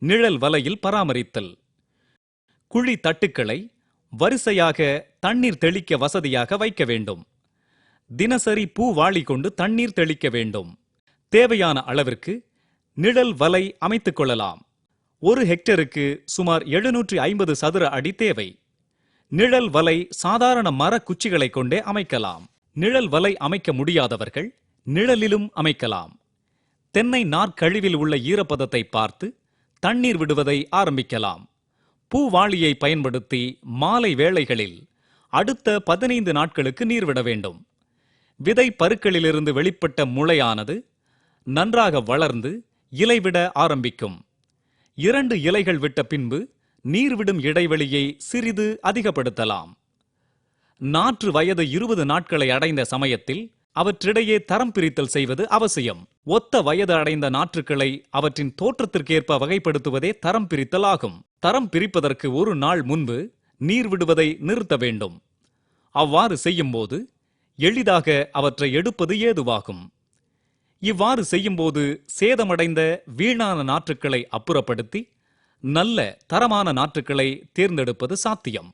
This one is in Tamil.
நிழல் வலையில் பராமரித்தல். குழி தட்டுக்களை வரிசையாக தண்ணீர் தெளிக்க வசதியாக வைக்க வேண்டும். தினசரி பூவாளி கொண்டு தண்ணீர் தெளிக்க வேண்டும். தேவையான அளவிற்கு நிழல் வலை அமைத்துக் கொள்ளலாம். 1 ஹெக்டருக்கு சுமார் 750 சதுர அடி தேவை. நிழல் வலை சாதாரண மர குச்சிகளை கொண்டே அமைக்கலாம். நிழல் வலை அமைக்க முடியாதவர்கள் நிழலிலும் அமைக்கலாம். தென்னை நார்க்கழிவில் உள்ள ஈரப்பதத்தை பார்த்து தண்ணீர் விடுவதை ஆரம்பிக்கலாம். பூவாளியை பயன்படுத்தி மாலை வேளைகளில் அடுத்த 15 நாட்களுக்கு நீர் விட வேண்டும். விதை பருக்களிலிருந்து வெளிப்பட்ட முளையானது நன்றாக வளர்ந்து இலைவிட ஆரம்பிக்கும். 2 இலைகள் விட்ட பின்பு நீர்விடும் இடைவெளியை சிறிது அதிகப்படுத்தலாம். நாற்று வயது 20 நாட்களை அடைந்த சமயத்தில் அவற்றிடையே தரம் பிரித்தல் செய்வது அவசியம். ஒத்த வயது அடைந்த நாற்றுக்களை அவற்றின் தோற்றத்திற்கேற்ப வகைப்படுத்துவதே தரம் பிரித்தல் ஆகும். தரம் பிரிப்பதற்கு 1 நாள் முன்பு நீர் விடுவதை நிறுத்த வேண்டும். அவ்வாறு செய்யும்போது எளிதாக அவற்றை எடுப்பது ஏதுவாகும். இவ்வாறு செய்யும்போது சேதமடைந்த வீணான நாற்றுக்களை அப்புறப்படுத்தி நல்ல தரமான நாற்றுக்களை தேர்ந்தெடுப்பது சாத்தியம்.